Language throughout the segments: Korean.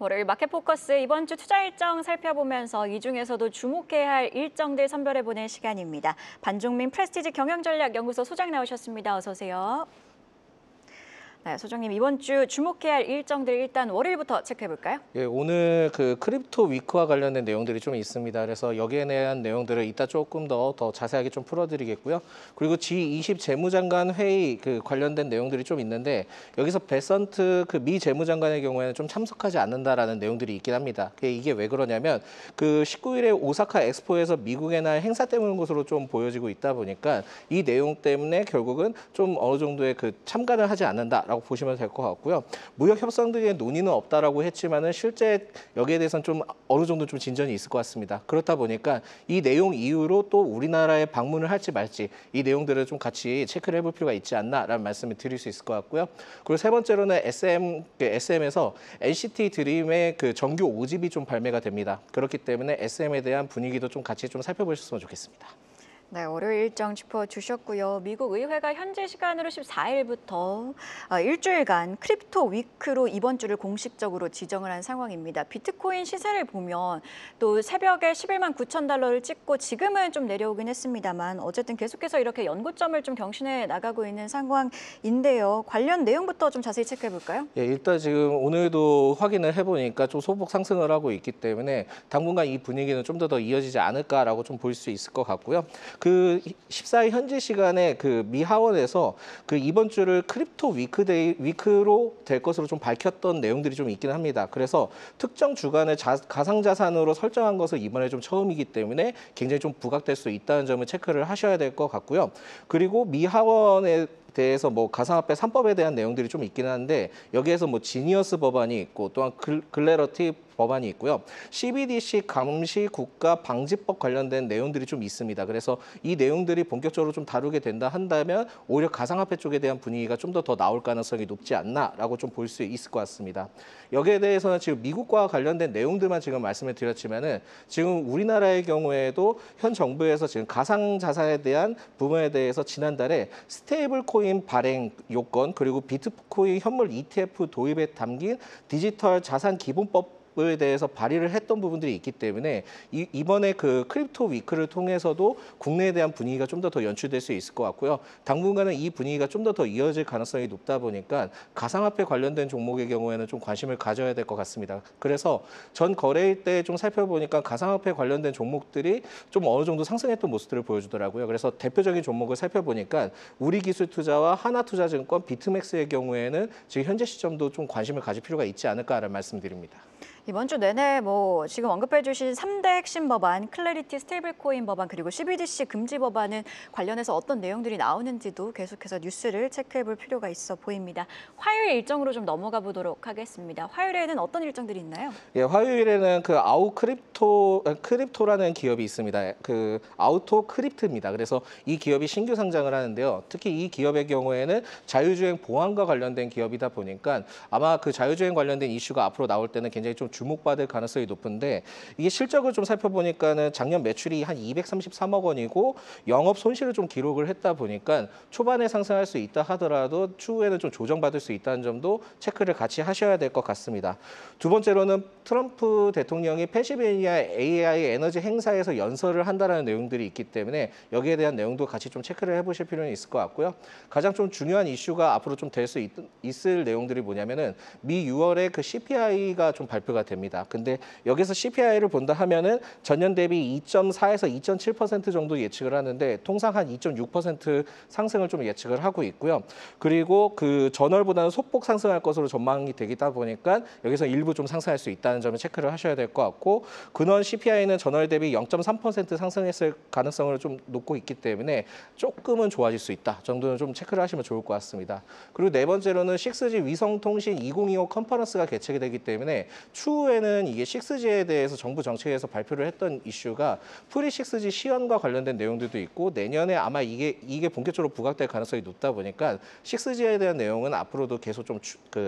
월요일 마켓포커스 이번 주 투자 일정 살펴보면서 이 중에서도 주목해야 할 일정들 선별해보는 시간입니다. 반종민 프레스티지 경영전략연구소 소장 나오셨습니다. 어서 오세요. 네, 소장님 이번 주 주목해야 할 일정들 일단 월요일부터 체크해볼까요? 예, 오늘 그 크립토 위크와 관련된 내용들이 좀 있습니다. 그래서 여기에 대한 내용들을 이따 조금 더 자세하게 좀 풀어드리겠고요. 그리고 G20 재무장관 회의 그 관련된 내용들이 좀 있는데 여기서 베선트 그 미 재무장관의 경우에는 좀 참석하지 않는다라는 내용들이 있긴 합니다. 이게 왜 그러냐면 그 19일에 오사카 엑스포에서 미국의 날 행사 때문인 것으로 좀 보여지고 있다 보니까 이 내용 때문에 결국은 좀 어느 정도의 그 참가를 하지 않는다라고 보시면 될 것 같고요. 무역 협상 등의 논의는 없다라고 했지만은 실제 여기에 대해서는 좀 어느 정도 좀 진전이 있을 것 같습니다. 그렇다 보니까 이 내용 이후로 또 우리나라에 방문을 할지 말지 이 내용들을 좀 같이 체크를 해볼 필요가 있지 않나라는 말씀을 드릴 수 있을 것 같고요. 그리고 세 번째로는 SM에서 NCT 드림의 그 정규 5집이 좀 발매가 됩니다. 그렇기 때문에 SM에 대한 분위기도 좀 같이 좀 살펴보셨으면 좋겠습니다. 네, 월요일 일정 짚어주셨고요. 미국 의회가 현재 시간으로 14일부터 일주일간 크립토 위크로 이번 주를 공식적으로 지정을 한 상황입니다. 비트코인 시세를 보면 또 새벽에 11만 9천 달러를 찍고 지금은 좀 내려오긴 했습니다만 어쨌든 계속해서 이렇게 연고점을 좀 경신해 나가고 있는 상황인데요. 관련 내용부터 좀 자세히 체크해 볼까요? 예, 일단 지금 오늘도 확인을 해보니까 좀 소폭 상승을 하고 있기 때문에 당분간 이 분위기는 좀 더 이어지지 않을까라고 좀 볼 수 있을 것 같고요. 그 14일 현지 시간에 그 미 하원에서 그 이번 주를 크립토 위크로 될 것으로 좀 밝혔던 내용들이 좀 있긴 합니다. 그래서 특정 주간을 가상자산으로 설정한 것은 이번에 좀 처음이기 때문에 굉장히 좀 부각될 수 있다는 점을 체크를 하셔야 될 것 같고요. 그리고 미 하원에 대해서 뭐 가상화폐 3법에 대한 내용들이 좀 있긴 한데 여기에서 뭐 지니어스 법안이 있고 또한 글래러티 법안이 있고요. CBDC 감시 국가 방지법 관련된 내용들이 좀 있습니다. 그래서 이 내용들이 본격적으로 좀 다루게 된다 한다면 오히려 가상화폐 쪽에 대한 분위기가 좀 더 나올 가능성이 높지 않나라고 좀 볼 수 있을 것 같습니다. 여기에 대해서는 지금 미국과 관련된 내용들만 지금 말씀을 드렸지만은 지금 우리나라의 경우에도 현 정부에서 지금 가상자산에 대한 부분에 대해서 지난달에 스테이블 코인 발행 요건 그리고 비트코인 현물 ETF 도입에 담긴 디지털 자산 기본법 에 대해서 발의를 했던 부분들이 있기 때문에 이번에 그 크립토 위크를 통해서도 국내에 대한 분위기가 좀 더 연출될 수 있을 것 같고요. 당분간은 이 분위기가 좀 더 이어질 가능성이 높다 보니까 가상화폐 관련된 종목의 경우에는 좀 관심을 가져야 될 것 같습니다. 그래서 전 거래일 때 좀 살펴보니까 가상화폐 관련된 종목들이 좀 어느 정도 상승했던 모습들을 보여주더라고요. 그래서 대표적인 종목을 살펴보니까 우리기술투자와 하나투자증권, 비트맥스의 경우에는 지금 현재 시점도 좀 관심을 가질 필요가 있지 않을까라는 말씀드립니다. 이번 주 내내 뭐 지금 언급해 주신 3대 핵심 법안, 클래리티 스테이블코인 법안 그리고 CBDC 금지 법안은 관련해서 어떤 내용들이 나오는지도 계속해서 뉴스를 체크해 볼 필요가 있어 보입니다. 화요일 일정으로 좀 넘어가 보도록 하겠습니다. 화요일에는 어떤 일정들이 있나요? 예, 화요일에는 그 크립토라는 기업이 있습니다. 그 아우토 크립트입니다. 그래서 이 기업이 신규 상장을 하는데요. 특히 이 기업의 경우에는 자율주행 보안과 관련된 기업이다 보니까 아마 그 자율주행 관련된 이슈가 앞으로 나올 때는 굉장히 좀 주목받을 가능성이 높은데 이게 실적을 좀 살펴보니까는 작년 매출이 한 233억 원이고 영업 손실을 좀 기록을 했다 보니까 초반에 상승할 수 있다 하더라도 추후에는 좀 조정받을 수 있다는 점도 체크를 같이 하셔야 될 것 같습니다. 두 번째로는 트럼프 대통령이 펜실베니아 AI 에너지 행사에서 연설을 한다는 내용들이 있기 때문에 여기에 대한 내용도 같이 좀 체크를 해보실 필요는 있을 것 같고요. 가장 좀 중요한 이슈가 앞으로 좀 될 수 있을 내용들이 뭐냐면은 미 6월에 그 CPI가 좀 발표가 됩니다. 근데 여기서 CPI를 본다 하면은 전년 대비 2.4에서 2.7% 정도 예측을 하는데 통상 한 2.6% 상승을 좀 예측을 하고 있고요. 그리고 그 전월보다는 소폭 상승할 것으로 전망이 되다 보니까 여기서 일부 좀 상승할 수 있다는 점을 체크를 하셔야 될 것 같고 근원 CPI는 전월 대비 0.3% 상승했을 가능성을 좀 놓고 있기 때문에 조금은 좋아질 수 있다 정도는 좀 체크를 하시면 좋을 것 같습니다. 그리고 네 번째로는 6G 위성통신 2025 컨퍼런스가 개최가 되기 때문에 추후에는 이게 6G에 대해서 정부 정책에서 발표를 했던 이슈가 프리 6G 시연과 관련된 내용들도 있고 내년에 아마 이게 본격적으로 부각될 가능성이 높다 보니까 6G에 대한 내용은 앞으로도 계속 좀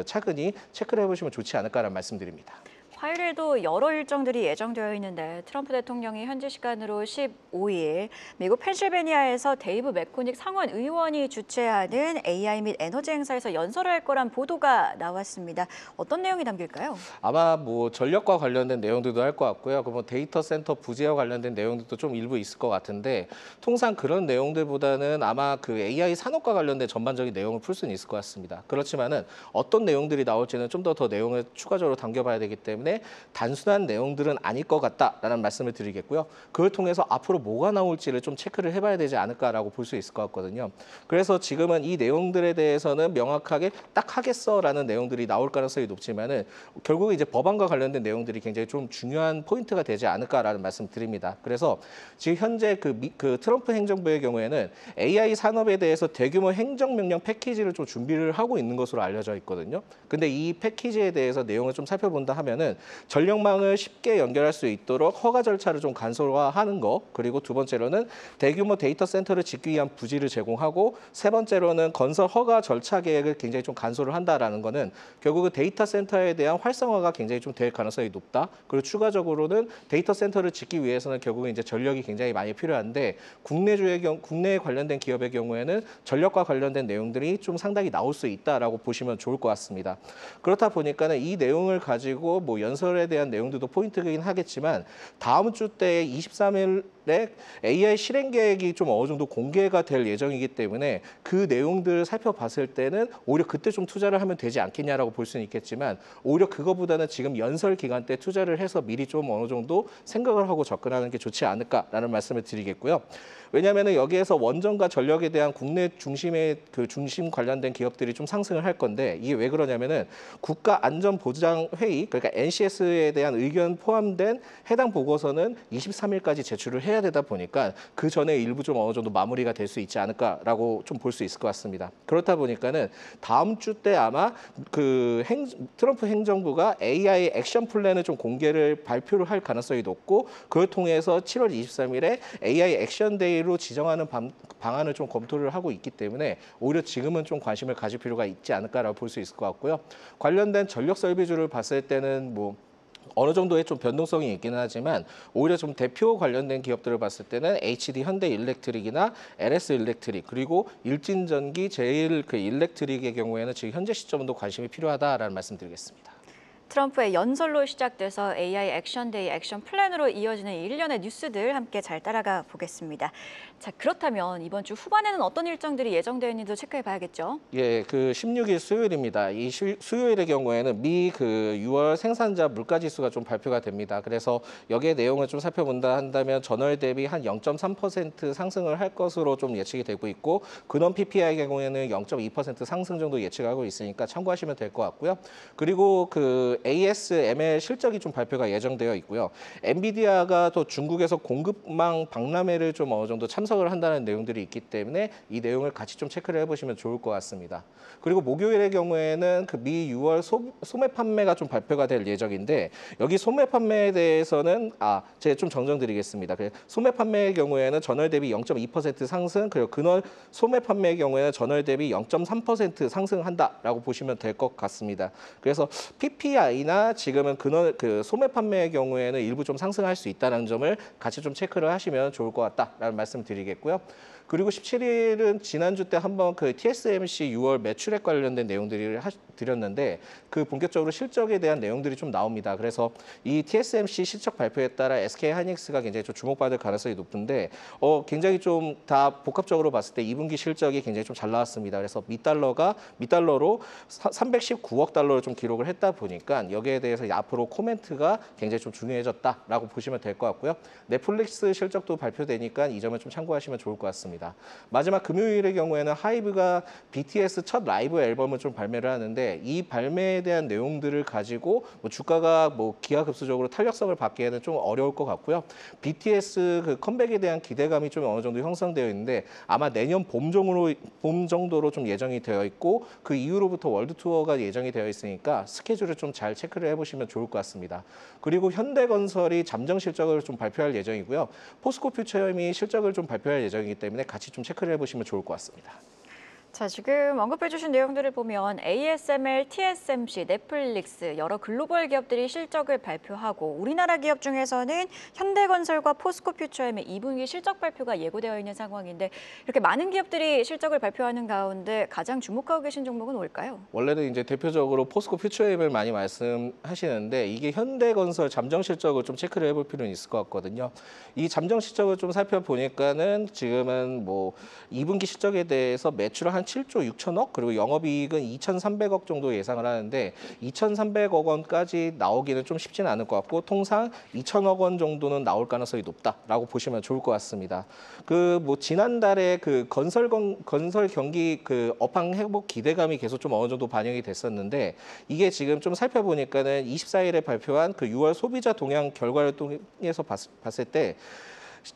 차근히 체크를 해보시면 좋지 않을까라는 말씀드립니다. 화요일에도 여러 일정들이 예정되어 있는데 트럼프 대통령이 현지 시간으로 15일 미국 펜실베니아에서 데이브 맥코닉 상원 의원이 주최하는 AI 및 에너지 행사에서 연설을 할 거란 보도가 나왔습니다. 어떤 내용이 담길까요? 아마 뭐 전력과 관련된 내용들도 할 것 같고요. 그 뭐 데이터 센터 부재와 관련된 내용들도 좀 일부 있을 것 같은데 통상 그런 내용들보다는 아마 그 AI 산업과 관련된 전반적인 내용을 풀 수는 있을 것 같습니다. 그렇지만은 어떤 내용들이 나올지는 좀 더 내용을 추가적으로 당겨봐야 되기 때문에 단순한 내용들은 아닐 것 같다라는 말씀을 드리겠고요. 그걸 통해서 앞으로 뭐가 나올지를 좀 체크를 해봐야 되지 않을까라고 볼 수 있을 것 같거든요. 그래서 지금은 이 내용들에 대해서는 명확하게 딱 하겠어라는 내용들이 나올 가능성이 높지만은 결국에 이제 법안과 관련된 내용들이 굉장히 좀 중요한 포인트가 되지 않을까라는 말씀 드립니다. 그래서 지금 현재 그 트럼프 행정부의 경우에는 AI 산업에 대해서 대규모 행정명령 패키지를 좀 준비를 하고 있는 것으로 알려져 있거든요. 근데 이 패키지에 대해서 내용을 좀 살펴본다 하면은 전력망을 쉽게 연결할 수 있도록 허가 절차를 좀 간소화하는 거, 그리고 두 번째로는 대규모 데이터 센터를 짓기 위한 부지를 제공하고, 세 번째로는 건설 허가 절차 계획을 굉장히 좀 간소를 한다라는 거는 결국은 데이터 센터에 대한 활성화가 굉장히 좀 될 가능성이 높다. 그리고 추가적으로는 데이터 센터를 짓기 위해서는 결국은 이제 전력이 굉장히 많이 필요한데 국내에 관련된 기업의 경우에는 전력과 관련된 내용들이 좀 상당히 나올 수 있다라고 보시면 좋을 것 같습니다. 그렇다 보니까는 이 내용을 가지고 뭐 연설에 대한 내용들도 포인트이긴 하겠지만 다음 주 때 23일에 AI 실행 계획이 좀 어느 정도 공개가 될 예정이기 때문에 그 내용들을 살펴봤을 때는 오히려 그때 좀 투자를 하면 되지 않겠냐라고 볼 수는 있겠지만 오히려 그거보다는 지금 연설 기간 때 투자를 해서 미리 좀 어느 정도 생각을 하고 접근하는 게 좋지 않을까라는 말씀을 드리겠고요. 왜냐하면 여기에서 원전과 전력에 대한 국내 중심의 그 중심 관련된 기업들이 좀 상승을 할 건데 이게 왜 그러냐면은 국가안전보장회의, 그러니까 NCS에 대한 의견 포함된 해당 보고서는 23일까지 제출을 해야 되다 보니까 그 전에 일부 좀 어느 정도 마무리가 될 수 있지 않을까라고 좀 볼 수 있을 것 같습니다. 그렇다 보니까는 다음 주 때 아마 그 트럼프 행정부가 AI 액션 플랜을 좀 발표를 할 가능성이 높고, 그걸 통해서 7월 23일에 AI 액션 데이로 지정하는 방안을 좀 검토를 하고 있기 때문에 오히려 지금은 좀 관심을 가질 필요가 있지 않을까라고 볼 수 있을 것 같고요. 관련된 전력 설비주를 봤을 때는 뭐 어느 정도의 좀 변동성이 있기는 하지만 오히려 좀 대표 관련된 기업들을 봤을 때는 HD 현대일렉트릭이나 LS일렉트릭, 그리고 일진전기, 제일 그 일렉트릭의 경우에는 지금 현재 시점도 관심이 필요하다라는 말씀드리겠습니다. 트럼프의 연설로 시작돼서 AI 액션데이 액션 플랜으로 이어지는 일련의 뉴스들 함께 잘 따라가 보겠습니다. 자, 그렇다면 이번 주 후반에는 어떤 일정들이 예정되어 있는지도 체크해 봐야겠죠? 예, 그 16일 수요일입니다. 이 수요일의 경우에는 미 그 6월 생산자 물가 지수가 좀 발표가 됩니다. 그래서 여기에 내용을 좀 살펴본다 한다면 전월 대비 한 0.3% 상승을 할 것으로 좀 예측이 되고 있고, 근원 PPI의 경우에는 0.2% 상승 정도 예측하고 있으니까 참고하시면 될 것 같고요. 그리고 그 ASML 실적이 좀 발표가 예정되어 있고요. 엔비디아가 또 중국에서 공급망 박람회를 좀 어느 정도 참석을 한다는 내용들이 있기 때문에 이 내용을 같이 좀 체크를 해보시면 좋을 것 같습니다. 그리고 목요일의 경우에는 그 미 6월 소매 판매가 좀 발표가 될 예정인데, 여기 소매 판매에 대해서는 제가 좀 정정드리겠습니다. 소매 판매의 경우에는 전월 대비 0.2% 상승, 그리고 근월 소매 판매의 경우에는 전월 대비 0.3% 상승한다라고 보시면 될 것 같습니다. 그래서 PPI나 지금은 근월 그 소매 판매의 경우에는 일부 좀 상승할 수 있다는 점을 같이 좀 체크를 하시면 좋을 것 같다라는 말씀 드리겠고요. 그리고 17일은 지난주 때 한번 그 TSMC 6월 매출액 관련된 내용들을 드렸는데 그 본격적으로 실적에 대한 내용들이 좀 나옵니다. 그래서 이 TSMC 실적 발표에 따라 SK하이닉스가 굉장히 좀 주목받을 가능성이 높은데 굉장히 좀 다 복합적으로 봤을 때 2분기 실적이 굉장히 좀 잘 나왔습니다. 그래서 미달러로 319억 달러를 좀 기록을 했다 보니까 여기에 대해서 앞으로 코멘트가 굉장히 좀 중요해졌다라고 보시면 될 것 같고요. 넷플릭스 실적도 발표되니까 이 점을 좀 참고하시면 좋을 것 같습니다. 마지막 금요일의 경우에는 하이브가 BTS 첫 라이브 앨범을 좀 발매를 하는데 이 발매에 대한 내용들을 가지고 주가가 기하급수적으로 탄력성을 받기에는 좀 어려울 것 같고요. BTS 그 컴백에 대한 기대감이 좀 어느 정도 형성되어 있는데 아마 내년 봄 정도로 좀 예정이 되어 있고, 그 이후로부터 월드 투어가 예정이 되어 있으니까 스케줄을 좀 잘 체크를 해보시면 좋을 것 같습니다. 그리고 현대건설이 잠정 실적을 좀 발표할 예정이고요. 포스코 퓨처엠이 실적을 좀 발표할 예정이기 때문에 같이 좀 체크를 해보시면 좋을 것 같습니다. 자, 지금 언급해주신 내용들을 보면 ASML, TSMC, 넷플릭스 여러 글로벌 기업들이 실적을 발표하고 우리나라 기업 중에서는 현대건설과 포스코퓨처엠의 2분기 실적 발표가 예고되어 있는 상황인데 이렇게 많은 기업들이 실적을 발표하는 가운데 가장 주목하고 계신 종목은 뭘까요? 원래는 이제 대표적으로 포스코 퓨처엠을 많이 말씀하시는데 이게 현대건설 잠정 실적을 좀 체크를 해볼 필요는 있을 것 같거든요. 이 잠정 실적을 좀 살펴보니까는 지금은 뭐 2분기 실적에 대해서 매출을 한 7조 6천억 그리고 영업이익은 2,300억 정도 예상을 하는데 2,300억 원까지 나오기는 좀 쉽지는 않을 것 같고 통상 2천억 원 정도는 나올 가능성이 높다라고 보시면 좋을 것 같습니다. 그 뭐 지난달에 그 건설 경기 그 업황 회복 기대감이 계속 좀 어느 정도 반영이 됐었는데 이게 지금 좀 살펴보니까는 24일에 발표한 그 6월 소비자 동향 결과를 통해서 봤을 때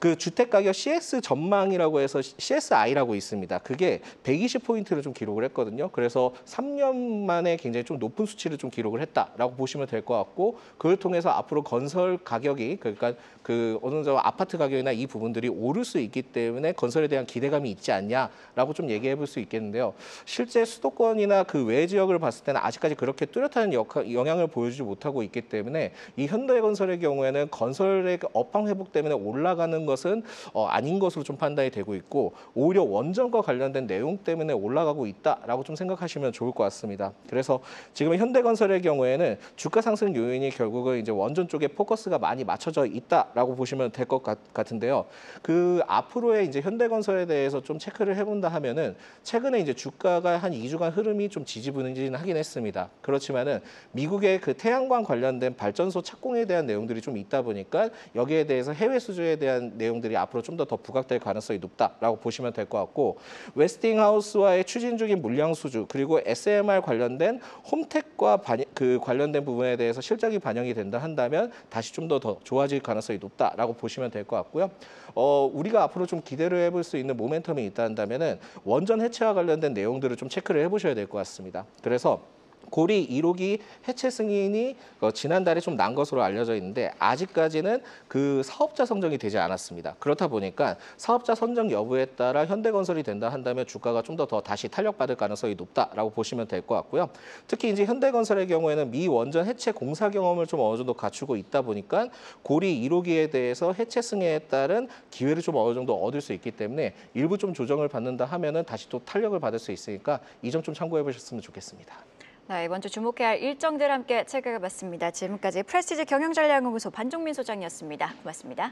그 주택가격 CS 전망이라고 해서 CSI라고 있습니다. 그게 120포인트를 좀 기록을 했거든요. 그래서 3년 만에 굉장히 좀 높은 수치를 좀 기록을 했다라고 보시면 될 것 같고 그걸 통해서 앞으로 건설 가격이 그러니까 그 어느 정도 아파트 가격이나 이 부분들이 오를 수 있기 때문에 건설에 대한 기대감이 있지 않냐라고 좀 얘기해 볼 수 있겠는데요. 실제 수도권이나 그 외 지역을 봤을 때는 아직까지 그렇게 뚜렷한 영향을 보여주지 못하고 있기 때문에 이 현대건설의 경우에는 건설의 업황 회복 때문에 올라가는 것은 아닌 것으로 좀 판단이 되고 있고 오히려 원전과 관련된 내용 때문에 올라가고 있다라고 좀 생각하시면 좋을 것 같습니다. 그래서 지금 현대건설의 경우에는 주가 상승 요인이 결국은 이제 원전 쪽에 포커스가 많이 맞춰져 있다라고 보시면 될 것 같은데요. 그 앞으로의 이제 현대건설에 대해서 좀 체크를 해본다 하면은 최근에 이제 주가가 한 2주간 흐름이 좀 지지부진하긴 했습니다. 그렇지만은 미국의 그 태양광 관련된 발전소 착공에 대한 내용들이 좀 있다 보니까 여기에 대해서 해외 수주에 대한 내용들이 앞으로 좀 더 부각될 가능성이 높다라고 보시면 될 것 같고 웨스팅하우스와의 추진 중인 물량 수주 그리고 SMR 관련된 홈택과 그 관련된 부분에 대해서 실적이 반영이 된다 한다면 다시 좀 더 좋아질 가능성이 높다라고 보시면 될 것 같고요. 우리가 앞으로 좀 기대를 해볼 수 있는 모멘텀이 있다 한다면은 원전 해체와 관련된 내용들을 좀 체크를 해보셔야 될 것 같습니다. 그래서 고리 1호기 해체 승인이 지난달에 좀 난 것으로 알려져 있는데 아직까지는 그 사업자 선정이 되지 않았습니다. 그렇다 보니까 사업자 선정 여부에 따라 현대건설이 된다 한다면 주가가 좀 더 다시 탄력받을 가능성이 높다라고 보시면 될 것 같고요. 특히 이제 현대건설의 경우에는 미 원전 해체 공사 경험을 좀 어느 정도 갖추고 있다 보니까 고리 1호기에 대해서 해체 승인에 따른 기회를 좀 어느 정도 얻을 수 있기 때문에 일부 좀 조정을 받는다 하면은 다시 또 탄력을 받을 수 있으니까 이 점 좀 참고해 보셨으면 좋겠습니다. 네, 이번 주 주목해야 할 일정들 함께 체크해봤습니다. 지금까지 프레스티지 경영전략연구소 반종민 소장이었습니다. 고맙습니다.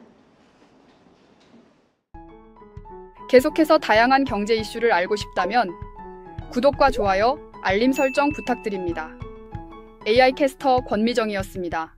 계속해서 다양한 경제 이슈를 알고 싶다면 구독과 좋아요, 알림 설정 부탁드립니다. AI 캐스터 권미정이었습니다.